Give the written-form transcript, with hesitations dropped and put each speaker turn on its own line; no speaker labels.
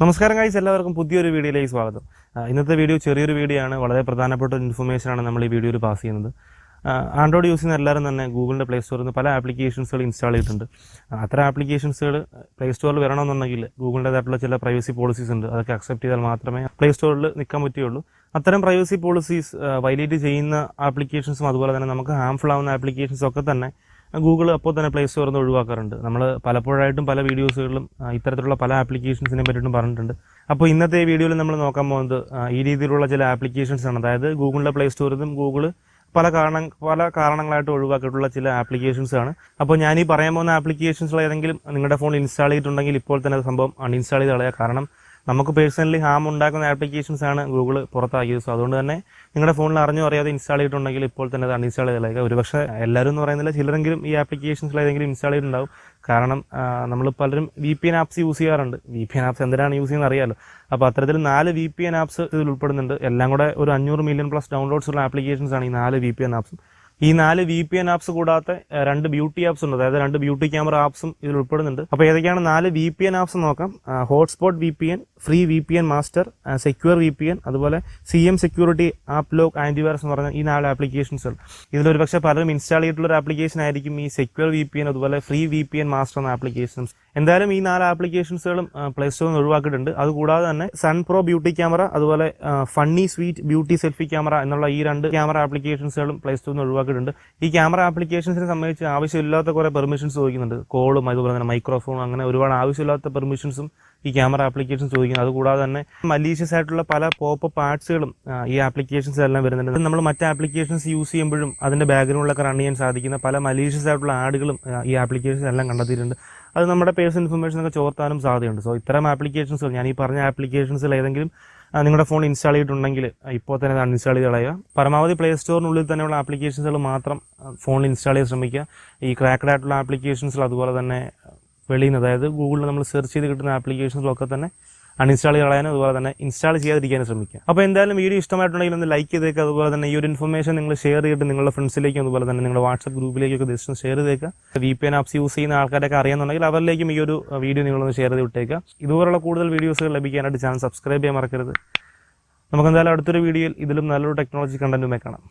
നമസ്കാരം ഗൈസ്, എല്ലാവർക്കും പുതിയൊരു വീഡിയോയിലേക്ക് സ്വാഗതം. ഇന്നത്തെ വീഡിയോ ചെറിയൊരു വീഡിയോ ആണ്. വളരെ പ്രധാനപ്പെട്ട ഒരു ഇൻഫർമേഷനാണ് നമ്മൾ ഈ വീഡിയോയിൽ പാസ് ചെയ്യുന്നത്. ആൻഡ്രോയിഡ് യൂസ് ചെയ്യുന്ന എല്ലാവരും തന്നെ ഗൂഗിളിൻ്റെ പ്ലേ സ്റ്റോറിൽ നിന്ന് പല ആപ്ലിക്കേഷൻസുകൾ ഇൻസ്റ്റാൾ ചെയ്തിട്ടുണ്ട്. അത്തരം ആപ്ലിക്കേഷൻസുകൾ പ്ലേ സ്റ്റോറിൽ വരണമെന്നുണ്ടെങ്കിൽ ഗൂഗിളിൻ്റെതായിട്ടുള്ള ചില പ്രൈവസി പോളിസീസ് ഉണ്ട്. അതൊക്കെ അക്സെപ്റ്റ് ചെയ്താൽ മാത്രമേ പ്ലേ സ്റ്റോറിൽ നിൽക്കാൻ പറ്റുകയുള്ളൂ. അത്തരം പ്രൈവസി പോളിസീസ് വയലേറ്റ് ചെയ്യുന്ന ആപ്ലിക്കേഷൻസും അതുപോലെ തന്നെ നമുക്ക് ഹാംഫുൾ ആവുന്ന ആപ്ലിക്കേഷൻസും ഒക്കെ തന്നെ ഗൂഗിൾ അപ്പോൾ തന്നെ പ്ലേ സ്റ്റോറിൽ നിന്ന് ഒഴിവാക്കാറുണ്ട്. നമ്മൾ പലപ്പോഴായിട്ടും പല വീഡിയോസുകളിലും ഇത്തരത്തിലുള്ള പല ആപ്ലിക്കേഷൻസിനെ പറ്റിയിട്ടും പറഞ്ഞിട്ടുണ്ട്. അപ്പോൾ ഇന്നത്തെ ഈ വീഡിയോയിൽ നമ്മൾ നോക്കാൻ പോകുന്നത് ഈ രീതിയിലുള്ള ചില ആപ്ലിക്കേഷൻസ് ആണ്. അതായത് ഗൂഗിളിൻ്റെ പ്ലേ സ്റ്റോറിൽ നിന്നും ഗൂഗിൾ പല കാരണങ്ങളായിട്ട് ഒഴിവാക്കിയിട്ടുള്ള ചില ആപ്ലിക്കേഷൻസ് ആണ്. അപ്പോൾ ഞാൻ ഈ പറയാൻ പോകുന്ന ആപ്ലിക്കേഷൻസിൽ ഏതെങ്കിലും നിങ്ങളുടെ ഫോണിൽ ഇൻസ്റ്റാൾ ചെയ്തിട്ടുണ്ടെങ്കിൽ ഇപ്പോൾ തന്നെ സംഭവം അൺഇൻസ്റ്റാൾ ചെയ്ത് കളയുക. കാരണം നമുക്ക് പേഴ്സണലി ഹാം ഉണ്ടാക്കുന്ന ആപ്ലിക്കേഷൻസ് ആണ് ഗൂഗിൾ പുറത്താക്കിയത്. സോ അതുകൊണ്ട് തന്നെ നിങ്ങളുടെ ഫോണിൽ അറിഞ്ഞോ അറിയാതെ ഇൻസ്റ്റാൾ ചെയ്തിട്ടുണ്ടെങ്കിൽ ഇപ്പോൾ തന്നെ അത് അൺഇൻസ്റ്റാൾ ചെയ്ത് കളയുക. ഒരുപക്ഷെ എല്ലാവരും എന്ന് പറയുന്നില്ല, ചിലരെങ്കിലും ഈ ആപ്ലിക്കേഷൻസിൽ ഏതെങ്കിലും ഇൻസ്റ്റാൾ ചെയ്തിട്ടുണ്ടാവും. കാരണം നമ്മൾ പലരും VPN ആപ്സ് യൂസ് ചെയ്യാറുണ്ട്. VPN ആപ്സ് എന്തിനാണ് യൂസ് ചെയ്യുന്നത് അറിയാമല്ലോ. അപ്പോൾ അത്തരത്തിൽ 4 VPN ആപ്സ് ഇതിൽ ഉൾപ്പെടുന്നുണ്ട്. എല്ലാം കൂടെ ഒരു 500 മില്യൺ പ്ലസ് ഡൗൺലോഡ്സ് ഉള്ള ആപ്ലിക്കേഷൻസ് ആണ് ഈ 4 VPN ആപ്സും. ഈ 4 VPN ആപ്സ് കൂടാതെ 2 ബ്യൂട്ടി ആപ്സ് ഉണ്ട്. അതായത് 2 ബ്യൂട്ടി ക്യാമറ ആപ്സും ഇതിൽ ഉൾപ്പെടുന്നുണ്ട്. അപ്പോൾ ഏതൊക്കെയാണ് 4 VPN ആപ്സ് നോക്കാം. Hotspot VPN, free VPN master, secure VPN, അതുപോലെ CM security, app lock, antivirus എന്ന് പറഞ്ഞ ഈ 4 ആപ്ലിക്കേഷൻസ്. ഇതിലൊരു പക്ഷേ പലരും ഇൻസ്റ്റാൾ ചെയ്തിട്ടുള്ള ഒരു ആപ്ലിക്കേഷൻ ആയിരിക്കും ഈ സെക്യൂർ VPN അതുപോലെ ഫ്രീ VPN മാസ്റ്റർ എന്ന ആപ്ലിക്കേഷൻസ്. എന്തായാലും ഈ 4 ആപ്ലിക്കേഷൻസുകളും പ്ലേ സ്റ്റോറിൽ നിന്ന് ഒഴിവാക്കിയിട്ടുണ്ട്. അതുകൂടാതെ തന്നെ സൺ പ്രോ ബ്യൂട്ടി ക്യാമറ അതുപോലെ funny sweet beauty selfie camera എന്നുള്ള ഈ 2 ക്യാമറ ആപ്ലിക്കേഷൻസുകളും പ്ലേ സ്റ്റോറിൽ നിന്ന് ഒഴിവാക്കിയിട്ടുണ്ട്. ഈ ക്യാമറ ആപ്ലിക്കേഷൻസിനെ സംബന്ധിച്ച് ആവശ്യമില്ലാത്ത കുറേ പെർമിഷൻസ് ചോദിക്കുന്നുണ്ട്. കോളും അതുപോലെ തന്നെ മൈക്രോഫോണും അങ്ങനെ ഒരുപാട് ആവശ്യമില്ലാത്ത പെർമിഷൻസും ഈ ക്യാമറ ആപ്ലിക്കേഷൻസ് ചോദിക്കുന്നത്. അതുകൂടാതെ തന്നെ മലീഷ്യസ് ആയിട്ടുള്ള പല പോപ്പപ്പ് ആഡ്സുകളും ഈ ആപ്ലിക്കേഷൻസ് എല്ലാം വരുന്നുണ്ട്. നമ്മൾ മറ്റ് ആപ്ലിക്കേഷൻസ് യൂസ് ചെയ്യുമ്പോഴും അതിൻ്റെ ബാക്ക്ഗ്രൗണ്ടിലൊക്കെ റൺ ചെയ്യാൻ സാധിക്കുന്ന പല മലീഷ്യസ് ആയിട്ടുള്ള ആഡുകളും ഈ ആപ്ലിക്കേഷൻസ് എല്ലാം കണ്ടെത്തിയിട്ടുണ്ട്. അത് നമ്മുടെ പേഴ്സണൽ ഇൻഫർമേഷനൊക്കെ ചോർത്താനും സാധ്യതയുണ്ട്. സോ ഇത്തരം ആപ്ലിക്കേഷൻസ്, ഞാൻ ഈ പറഞ്ഞ ആപ്ലിക്കേഷൻസിൽ ഏതെങ്കിലും നിങ്ങളുടെ ഫോൺ ഇൻസ്റ്റാൾ ചെയ്തിട്ടുണ്ടെങ്കിൽ ഇപ്പോൾ തന്നെ അത് അൺഇൻസ്റ്റാൾ ചെയ്ത് കളയുക. പരമാവധി പ്ലേ സ്റ്റോറിനുള്ളിൽ തന്നെയുള്ള ആപ്ലിക്കേഷൻസുകൾ മാത്രം ഫോണിൽ ഇൻസ്റ്റാൾ ചെയ്ത് ശ്രമിക്കുക. ഈ ക്രാക്ക്ഡ് ആയിട്ടുള്ള ആപ്ലിക്കേഷൻസിൽ അതുപോലെ തന്നെ വെളിയിൽ നിന്ന്, അതായത് ഗൂഗിളിൽ നമ്മൾ സെർച്ച് ചെയ്ത് കിട്ടുന്ന ആപ്ലിക്കേഷൻസിലൊക്കെ തന്നെ അൺഇൻസ്റ്റാൾ ചെയ്ത് കളയാനും അതുപോലെ തന്നെ ഇൻസ്റ്റാൾ ചെയ്യാതിരിക്കാനും ശ്രമിക്കുക. അപ്പോൾ എന്തായാലും വീഡിയോ ഇഷ്ടമായിട്ടുണ്ടെങ്കിൽ ഒന്ന് ലൈക്ക് ചെയ്തേക്കുക. അതുപോലെ തന്നെ ഈ ഒരു ഇൻഫർമേഷൻ നിങ്ങൾ ഷെയർ ചെയ്തിട്ട് നിങ്ങളുടെ ഫ്രണ്ട്സിലേക്കും അതുപോലെ തന്നെ നിങ്ങളുടെ വാട്സപ്പ് ഗ്രൂപ്പിലേക്കൊക്കെ ജസ്റ്റ് ഷെയർ ചെയ്തേക്കുക. VPN ആപ്സ് യൂസ് ചെയ്യുന്ന ആൾക്കാരൊക്കെ അറിയാമെന്നുണ്ടെങ്കിൽ അവരിലേക്കും ഈ ഒരു വീഡിയോ നിങ്ങളൊന്ന് ഷെയർ ചെയ്ത് വിട്ടേക്കുക. ഇതുപോലുള്ള കൂടുതൽ വീഡിയോസുകൾ ലഭിക്കാനായിട്ട് ചാനൽ സബ്സ്ക്രൈബ് ചെയ്യാൻ മറക്കരുത്. നമുക്ക് എന്തായാലും അടുത്തൊരു വീഡിയോയിൽ ഇതിലും നല്ലൊരു ടെക്നോളജി കണ്ടന്റുമായി കാണാം.